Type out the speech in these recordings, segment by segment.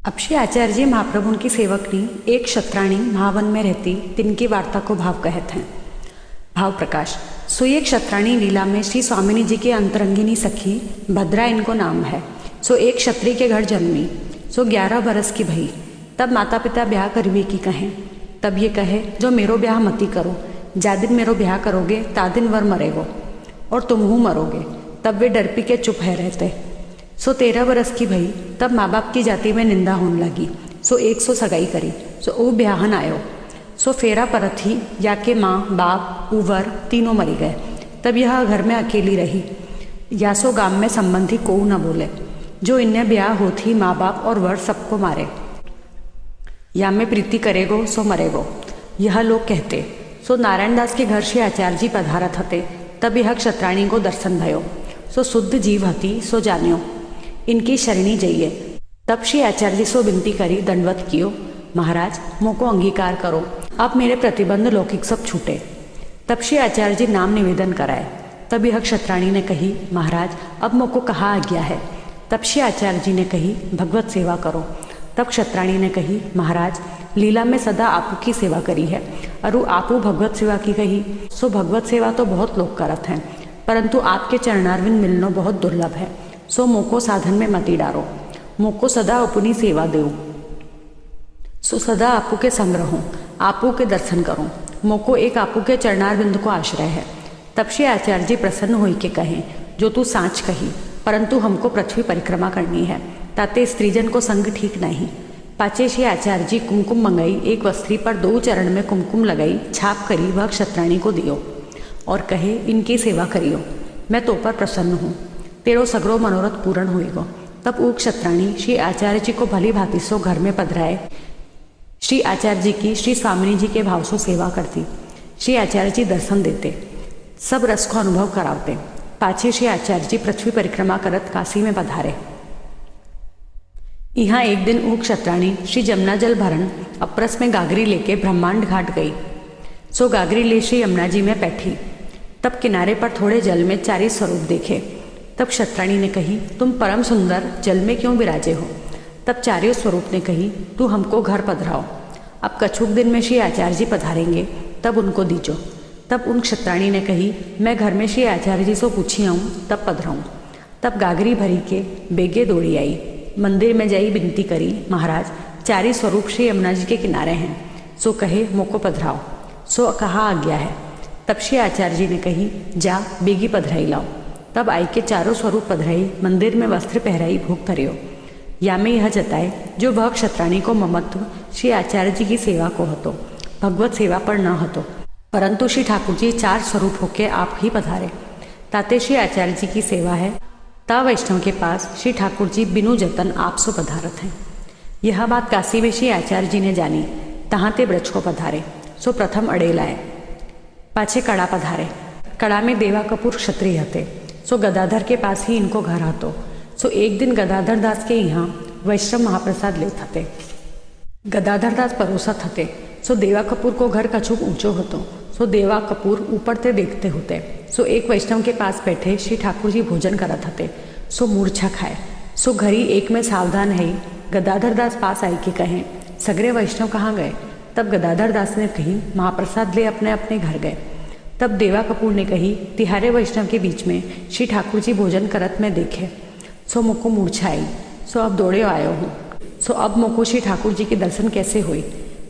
अब श्री आचार्य जी महाप्रभु की सेवकनी एक क्षत्राणी महावन में रहती, तिनकी वार्ता को भाव कहते हैं। भाव प्रकाश। सो ये क्षत्राणी लीला में श्री स्वामिनी जी की अंतरंगिनी सखी भद्रा इनको नाम है। सो एक क्षत्रिय के घर जन्मी। सो 11 बरस की भई। तब माता पिता ब्याह करवी की कहें। तब ये कहे जो मेरो ब्याह मती करो, जा दिन मेरो ब्याह करोगे ता दिन वर मरेगो और तुम हूँ मरोगे। तब वे डरपी के चुप है रहते। सो 13 बरस की भई। तब माँ बाप की जाति में निंदा होने लगी। सो 100 सगाई करी। सो ओ ब्याहन आयो। सो फेरा परत ही या के माँ बाप उवर तीनों मरी गए। तब यह घर में अकेली रही। या सो गांव में संबंधी को न बोले। जो इन्हें ब्याह होती माँ बाप और वर सबको मारे। या में प्रीति करेगो सो मरेगो, यह लोग कहते। सो नारायण दास के घर श्री आचार्य जी पधारत हते। तब यह क्षत्राणी को दर्शन भयो। सो शुद्ध जीव हती सो जान्यो, इनकी शरणी जइए। तब श्री आचार्य जी सो विनती करी, दंडवत कियो, महाराज मोको अंगीकार करो, अब मेरे प्रतिबंध लौकिक सब छूटे। तब श्री आचार्य जी नाम निवेदन कराए। तब यह क्षत्राणी ने कही, महाराज अब मोको कहा आज्ञा है। तब श्री आचार्य जी ने कही, भगवत सेवा करो। तब क्षत्राणी ने कही, महाराज लीला में सदा आपू की सेवा करी है, अरु आपू भगवत सेवा की कही। सो भगवत सेवा तो बहुत लोग करत हैं, परंतु आपके चरणारविंद मिलनो बहुत दुर्लभ है। सो मोको साधन में मती डारो, मोको सदा अपनी सेवा देव। सो सदा आपू के संग रहूं, आपू के दर्शन करूं, मोको एक आपू के चरणारविंद को आश्रय है। तब श्री आचार्य जी प्रसन्न होई के कहें, जो तू सांच कही, परंतु हमको पृथ्वी परिक्रमा करनी है, ताते स्त्रीजन को संग ठीक नहीं। पाचे श्री आचार्य जी कुमकुम मंगाई, एक वस्त्री पर 2 चरण में कुमकुम लगाई, छाप करी वह क्षत्राणी को दियो और कहे, इनकी सेवा करियो, मैं तो पर प्रसन्न हूँ, तेरो सगरो मनोरथ पूर्ण होएगो। तब वो क्षत्राणी श्री आचार्य जी को भली भांति सो घर में पधराए। श्री आचार्य जी की श्री स्वामिनी जी के भाव से सेवा करती। श्री आचार्य जी दर्शन देते, सब रस को अनुभव करावते। पाछे श्री आचार्य जी पृथ्वी परिक्रमा करत काशी में पधारे। यहाँ एक दिन वो क्षत्राणी श्री जमुना जल भरण अप्रस में गागरी लेके ब्रह्मांड घाट गई। सो गागरी ले श्री यमुना जी में बैठी। तब किनारे पर थोड़े जल में 4 स्वरूप देखे। तब क्षत्राणी ने कही, तुम परम सुंदर जल में क्यों विराजे हो। तब 4 स्वरूप ने कही, तू हमको घर पधराओ, अब कछुक दिन में श्री आचार्य जी पधारेंगे, तब उनको दीजो। तब उन क्षत्राणी ने कही, मैं घर में श्री आचार्य जी से पूछी आऊँ तब पधराऊँ। तब गागरी भरी के बेगे दौड़ी आई, मंदिर में जाई विनती करी, महाराज 4 स्वरूप श्री यमुना जी के किनारे हैं, सो कहे मोको पधराओ। सो कहा आज्ञा है। तब श्री आचार्य जी ने कही, जा बेगी पधराई लाओ। तब आई के 4 स्वरूप पधराई, मंदिर में वस्त्र पहराई, भोग धरियो। या में यह जताए, जो वह क्षत्राणी को ममत्व श्री आचार्य जी की सेवा को हतो, भगवत सेवा पर न हतो, परंतु श्री ठाकुर जी 4 स्वरूप होके आप ही पधारे, ताते श्री आचार्य जी की सेवा है। ता वैष्णव के पास श्री ठाकुर जी बिनु जतन आप सो पधारत हैं। यह बात काशी में श्री आचार्य जी ने जानी, तहाँ ते ब्रज को पधारे। सो प्रथम अड़ेल आए, पाछे कड़ा पधारे। कड़ा में देवा कपूर क्षत्रिय हते। सो गदाधर के पास ही इनको घर हतो। सो एक दिन गदाधर दास के यहाँ वैष्णव महाप्रसाद लेत हते। गदाधर दास परोसत हते। सो देवा कपूर को घर कछुक ऊंचो हतो। सो देवा कपूर ऊपर ते देखते होते। सो एक वैष्णव के पास बैठे श्री ठाकुर जी भोजन करत हते। सो मूर्छा खाए। सो घरी एक में सावधान है। गदाधर दास पास आई के कहें, सगरे वैष्णव कहाँ गए। तब गदाधर दास ने कही, महाप्रसाद ले अपने अपने घर गए। तब देवा कपूर ने कही, तिहारे वैष्णव के बीच में श्री ठाकुर जी भोजन करत में देखे। सो मोको मूर्छा आई। सो अब दौड़े आयो हूँ। सो अब मोको श्री ठाकुर जी के दर्शन कैसे हुई।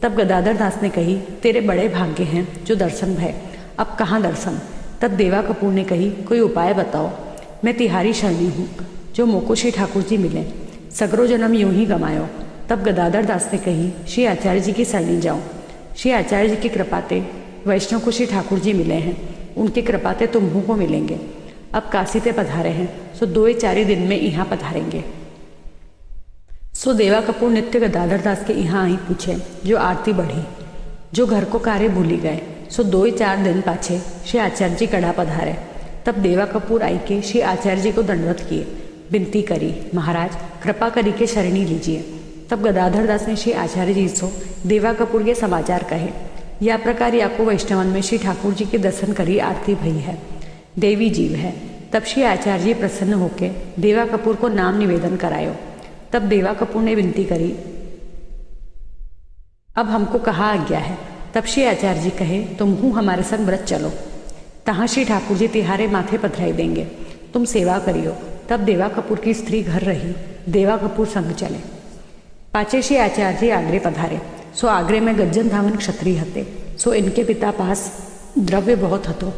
तब गदाधर दास ने कही, तेरे बड़े भाग्य हैं जो दर्शन भय, अब कहाँ दर्शन। तब देवा कपूर ने कही, कोई उपाय बताओ, मैं तिहारी शरणी हूँ, जो मोको श्री ठाकुर जी मिले, सगरो जन्म यूं ही गमायो। तब गदाधर दास ने कही, श्री आचार्य जी की शरणी जाओ। श्री आचार्य जी की कृपाते वैष्णव को श्री ठाकुर जी मिले हैं, उनकी कृपाते तुम्हों को मिलेंगे। अब काशी ते पधारे हैं, सो 2-4 दिन में यहाँ पधारेंगे। सो देवा कपूर नित्य गदाधर दास के यहाँ आई पूछे, जो आरती बढ़ी, जो घर को कार्य भूली गए। सो 2-4 दिन पाछे श्री आचार्य जी कड़ा पधारे। तब देवा कपूर आई के श्री आचार्य जी को दंडवत किए, विनती करी, महाराज कृपा करी के शरणी लीजिए। तब गदाधर दास ने श्री आचार्य जी से देवा कपूर के समाचार कहे, या प्रकार याको वैष्णवन में श्री ठाकुर जी के दर्शन करी आरती भई है, देवी जीव है। तब श्री आचार्य जी प्रसन्न होके देवा कपूर को नाम निवेदन करायो। तब देवा कपूर ने विनती करी, अब हमको कहाँ आज्ञा है। तब श्री आचार्य जी कहे, तुम हूँ हमारे संग व्रत चलो, तहाँ श्री ठाकुर जी तिहारे माथे पथराई देंगे, तुम सेवा करियो। तब देवा कपूर की स्त्री घर रही, देवा कपूर संग चले। पाछे श्री आचार्य जी आगरे पधारे। सो आगरे में गज्जन धावन क्षत्रिय हते। सो इनके पिता पास द्रव्य बहुत हतो,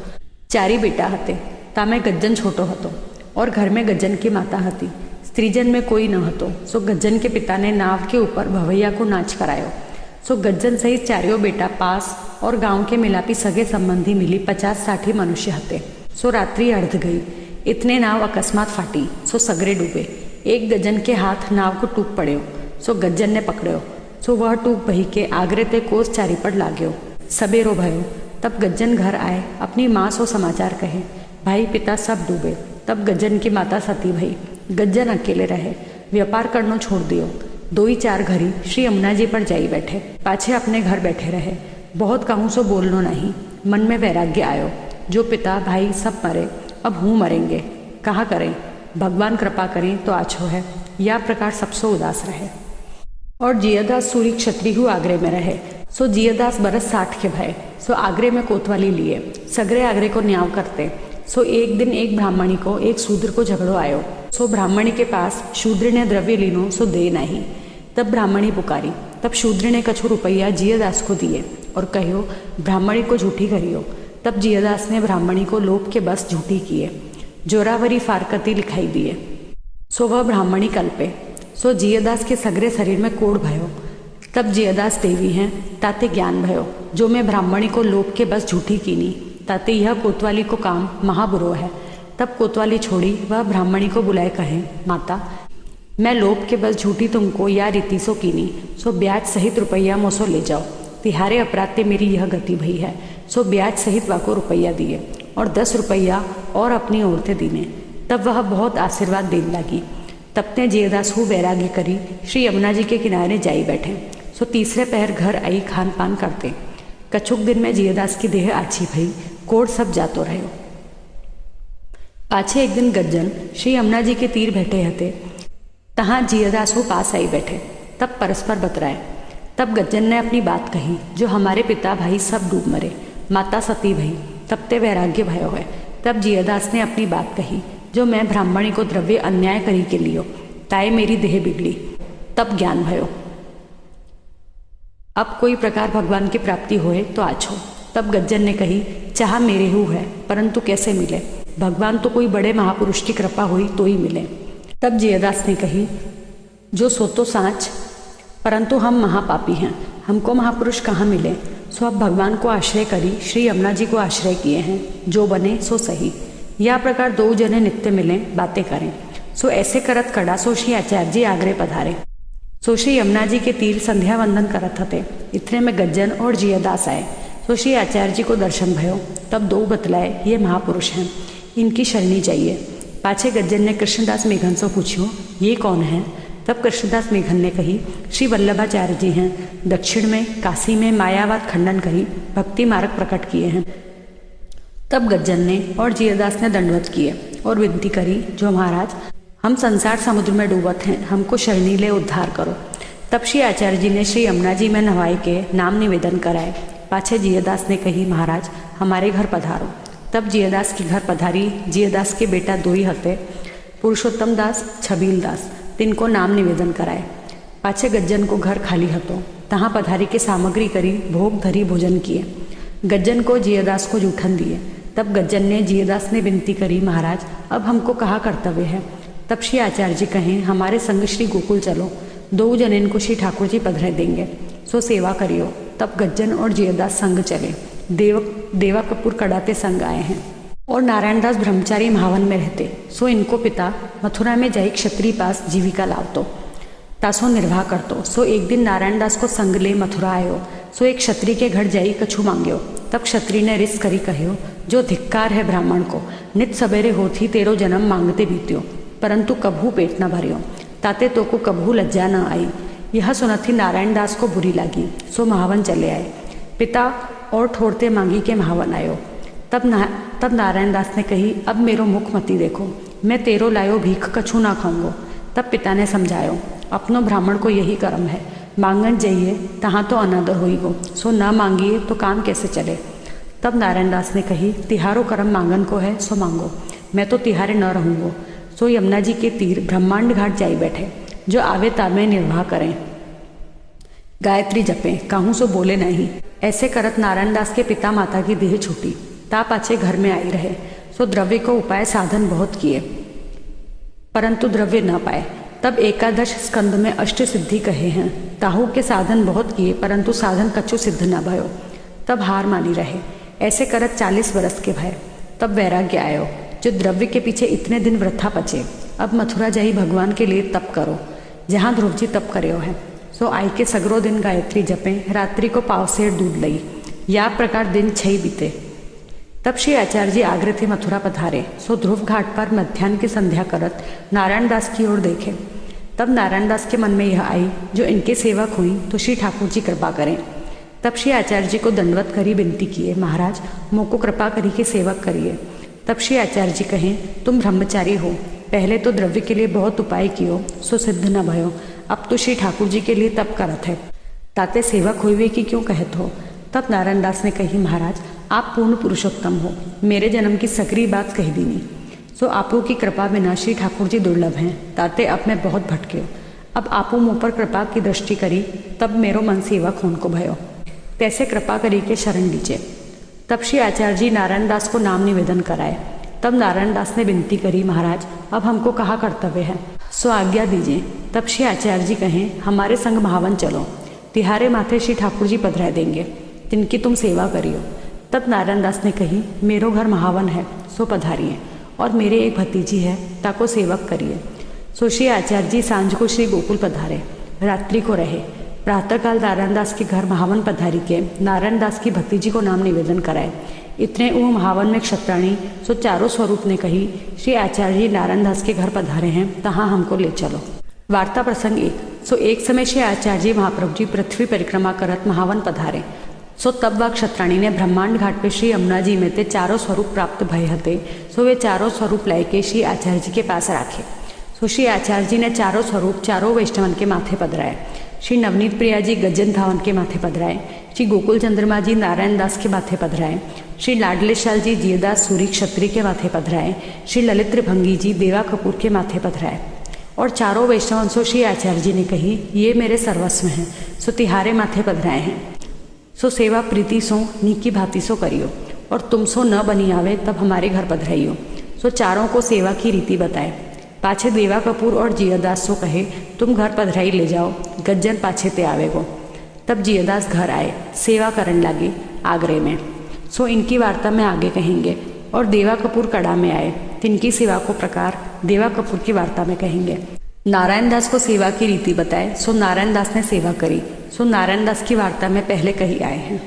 4 बेटा हते, तामे गज्जन छोटो हतो और घर में गज्जन की माता हती। स्त्रीजन में कोई न हतो। सो गज्जन के पिता ने नाव के ऊपर भवैया को नाच करायो। सो गज्जन सहित 4 बेटा पास और गांव के मिलापी सगे संबंधी मिली 50-60 मनुष्य हते। सो रात्रि अर्ध गई, इतने नाव अकस्मात फाटी। सो सगरे डूबे। एक गज्जन के हाथ नाव को टूक पड़्यो। सो गज्जन ने पकड़्यो। सो वह टूक बही के आगरे ते कोस चारीपट लाग्यो। सबेरो भयो। तब गज्जन घर आए, अपनी माँ सो समाचार कहे, भाई पिता सब डूबे। तब गज्जन की माता सती भई। गज्जन अकेले रहे, व्यापार करनो छोड़ दियो। 2-4 घरी श्री यमुना जी पर जाई बैठे, पाछे अपने घर बैठे रहे। बहुत कहूँ सो बोलनो नहीं। मन में वैराग्य आयो, जो पिता भाई सब मरे, अब हूँ मरेंगे, कहाँ करें, भगवान कृपा करें तो आछो है। या प्रकार सबसो उदास रहे। और जियादास सूरी क्षत्रिय आगरे में रहे। सो जियादास बरस 60 के भय। सो आगरे में कोतवाली लिए, सगरे आगरे को न्याव करते। सो एक दिन एक ब्राह्मणी को एक शूद्र को झगड़ो आयो। सो ब्राह्मणी के पास शूद्र ने द्रव्य लीनो, सो दे नहीं। तब ब्राह्मणी पुकारी। तब शूद्र ने कछु रुपया जियादास को दिए और कहो, ब्राह्मणी को झूठी करियो। तब जियादास ने ब्राह्मणी को लोभ के बस झूठी किए, जोरावरी फारकती लिखाई दिए। सो वह ब्राह्मणी कल्पे। सो जियादास के सगरे शरीर में कोढ़ भयो। तब जियादास देवी हैं, ताते ज्ञान भयो, जो मैं ब्राह्मणी को लोभ के बस झूठी कीनी, ताते यह कोतवाली को काम महाबुरो है। तब कोतवाली छोड़ी, वह ब्राह्मणी को बुलाए कहे, माता मैं लोभ के बस झूठी तुमको या रीति सो कीनी, सो ब्याज सहित रुपया मोसो ले जाओ। तिहारे अपराध मेरी यह गति भई है। सो ब्याज सहित वाको रुपया दिए और 10 रुपया और अपनी ओर से दीने। तब वह बहुत आशीर्वाद देने लगी। तब ने जियादास हु वैराग्य करी श्री यमुना जी के किनारे जाई बैठे। सो तीसरे पहर घर आई खान पान करते। कछुक दिन में जियादास की देह आछी भई, कोढ़ सब जातो रहो। पाछे एक दिन गज्जन श्री यमुना जी के तीर बैठे हते, तहाँ जियादास हु पास आई बैठे। तब परस्पर बतराए। तब गज्जन ने अपनी बात कही, जो हमारे पिता भाई सब डूब मरे, माता सती भई, तब ते वैराग्य भयो है। तब जियादास ने अपनी बात कही, जो मैं ब्राह्मणी को द्रव्य अन्याय करी के लियो, ताए मेरी देह बिगड़ी, तब ज्ञान भयो। अब कोई प्रकार भगवान की प्राप्ति होए तो आछो। तब गज्जन ने कही, चाह मेरे हु है, परंतु कैसे मिले, भगवान तो कोई बड़े महापुरुष की कृपा हुई तो ही मिले। तब जियादास ने कही, जो सो तो साँच, परंतु हम महापापी हैं, हमको महापुरुष कहाँ मिले। सो अब भगवान को आश्रय करी श्री यमुना जी को आश्रय किए हैं, जो बने सो सही। या प्रकार 2 जने नित्य मिले, बातें करें। सो ऐसे करत कड़ा सो श्री आचार्य जी आगरे पधारे। सो श्री यमुना जी के तीर संध्या वंदन करत हते। इतने में गज्जन और जियादास आए। सो श्री आचार्य जी को दर्शन भयो। तब 2 बतलाए, ये महापुरुष हैं, इनकी शरणी चाहिए। पाछे गज्जन ने कृष्णदास मेघन से पूछो, ये कौन है। तब कृष्णदास मेघन ने कही, श्री वल्लभाचार्य जी हैं, दक्षिण में काशी में मायावाद खंडन करी भक्ति मार्ग प्रकट किए हैं। तब गज्जन ने और जियादास ने दंडवत किए और विनती करी, जो महाराज हम संसार समुद्र में डूबत हैं, हमको शरणी ले उद्धार करो। तब श्री आचार्य जी ने श्री यमुना जी में नहाए के नाम निवेदन कराए। पाछे जियादास ने कही, महाराज हमारे घर पधारो। तब जियादास के घर पधारी। जियादास के बेटा 2 ही हते, पुरुषोत्तम दास, छबील दास, तिनको नाम निवेदन कराए। पाछे गज्जन को घर खाली हतो, तहाँ पधारी के सामग्री करी भोग धरी भोजन किए। गज्जन को जियादास को जूठन दिए। तब गज्जन ने जियादास ने विनती करी, महाराज अब हमको कहाँ कर्तव्य है। तब श्री आचार्य जी कहें, हमारे संग श्री गोकुल चलो, 2 जन इनको श्री ठाकुर जी पधरे देंगे, सो सेवा करियो। तब गज्जन और जियादास संग चले। देवा कपूर कड़ाते संग आए हैं और नारायणदास ब्रह्मचारी महावन में रहते। सो इनको पिता मथुरा में जाई क्षत्रिय पास जीविका लावतो, तासो निर्वाह करतो। सो एक दिन नारायणदास को संग ले मथुरा आयो। सो एक क्षत्रिय के घर जाई कछु मांग्यो। तब क्षत्रिय ने रिस करी कहो, जो धिक्कार है ब्राह्मण को, नित सवेरे होती तेरो जन्म मांगते बीत्यो, परंतु कभू पेट न भरियो, ताते तो को कभू लज्जा न आई। यह सुनती नारायणदास को बुरी लगी। सो महावन चले आए। पिता और ठोरते मांगी के महावन आयो। तब नारायणदास ने कही, अब मेरो मुख मती देखो, मैं तेरो लायो भीख कछु ना खाऊंगो। तब पिता ने समझायो, अपनो ब्राह्मण को यही कर्म है, मांगन जाइए तहाँ तो अनादर होई गो, सो न मांगिए तो काम कैसे चले। तब नारायण दास ने कही, तिहारो कर्म मांगन को है सो मांगो, मैं तो तिहारे न रहूँगो। सो यमुना जी के तीर ब्रह्मांड घाट जाई बैठे, जो आवे तामे निर्वाह करें, गायत्री जपें, कहूँ सो बोले नहीं। ऐसे करत नारायण दास के पिता माता की देह छूटी, ता पाछे घर में आई रहे। सो द्रव्य को उपाय साधन बहुत किए, परंतु द्रव्य न पाए। तब एकादश स्कंद में अष्ट सिद्धि कहे हैं, ताहू के साधन बहुत किए, परंतु साधन कछु सिद्ध न भयो। तब हार मानी रहे। ऐसे करत 40 वर्ष के भय। तब वैराग्य आयो, जो द्रव्य के पीछे इतने दिन वृथा पचे, अब मथुरा जाई भगवान के लिए तप करो, जहाँ ध्रुव जी तप करो है। सो आई के सगरो दिन गायत्री जपें, रात्रि को पावसेर दूध लई, या प्रकार दिन 6 बीते। तब श्री आचार्य जी आगरे थे मथुरा पधारे। सो ध्रुव घाट पर मध्यान्ह की संध्या करत नारायण दास की ओर देखे। तब नारायण दास के मन में यह आई, जो इनके सेवक हुई तो श्री ठाकुर जी कृपा करें। तब श्री आचार्य जी को दंडवत करी विनती किए, महाराज मोको कृपा करी के सेवक करिए। तब श्री आचार्य जी कहें, तुम ब्रह्मचारी हो, पहले तो द्रव्य के लिए बहुत उपाय कियो, सो सिद्ध न भयो, अब तो श्री ठाकुर जी के लिए तप करत है, ताते सेवक हुए की क्यों कहत हो। तब नारायण दास ने कही, महाराज आप पूर्ण पुरुषोत्तम हो, मेरे जन्म की सकरी बात कह दीनी। सो आपू की कृपा बिना श्री ठाकुर जी दुर्लभ हैं, ताते अब मैं बहुत भटके। अब आपू मुँह पर कृपा की दृष्टि करी, तब मेरो मन सेवक होन को भयो, तैसे कृपा करी के शरण लीजिए। तब श्री आचार्य जी नारायण दास को नाम निवेदन कराए। तब नारायण दास ने विनती करी, महाराज अब हमको कहाँ कर्तव्य है, सो आज्ञा दीजिए। तब श्री आचार्य जी कहें, हमारे संग महावन चलो, तिहारे माथे श्री ठाकुर जी पधरा देंगे, तिनकी तुम सेवा करियो। तब नारायण दास ने कही, मेरो घर महावन है, सो पधारिए, और मेरे एक भतीजी है, ताको सेवक करिए। सो श्री आचार्य जी सांझ को श्री गोकुल पधारे, रात्रि को रहे। प्रातःकाल नारायण दास के घर महावन पधारी के नारायण दास की भतीजी को नाम निवेदन कराए। इतने वो महावन में क्षत्राणी सो चारों स्वरूप ने कही, श्री आचार्य जी नारायण दास के घर पधारे हैं, तहाँ हमको ले चलो। वार्ता प्रसंग 1। सो एक समय श्री आचार्य जी महाप्रभु जी पृथ्वी परिक्रमा करत महावन पधारे। सो तब वह क्षत्राणी ने ब्रह्मांड घाट पे श्री यमुना जी में ते चारों स्वरूप प्राप्त भय हते। सो वे चारों स्वरूप लाए के श्री आचार्य जी के पास राखे। सो श्री आचार्य जी ने चारों स्वरूप चारों वैष्णवन के माथे पधराए। श्री नवनीत प्रिया जी गज्जन धावन के माथे पधराए। श्री गोकुल चंद्रमा जी नारायण दास के माथे पधराए। श्री लाडले शाल जी जियदास सूरी क्षत्रिय के माथे पधराए। श्री ललित त्रिभंगी जी देवा कपूर के माथे पधराए। और चारों वैष्णवंशों श्री आचार्य जी ने कही, ये मेरे सर्वस्व हैं, सो तिहारे माथे पधराए हैं। सो सेवा प्रीति सो नीकी भांति सो करियो, और तुम सो न बनी आवे तब हमारे घर पधराइयो। सो चारों को सेवा की रीति बताए। पाछे देवा कपूर और जियदास सो कहे, तुम घर पधराई ले जाओ, गज्जन पाछे ते आवेगो। तब जियदास घर आए, सेवा करने लगे आगरे में। सो इनकी वार्ता में आगे कहेंगे। और देवा कपूर कड़ा में आए, तिनकी सेवा को प्रकार देवा कपूर की वार्ता में कहेंगे। नारायण दास को सेवा की रीति बताए। सो नारायण दास ने सेवा करी। सो नारायण दास की वार्ता में पहले कही आए हैं।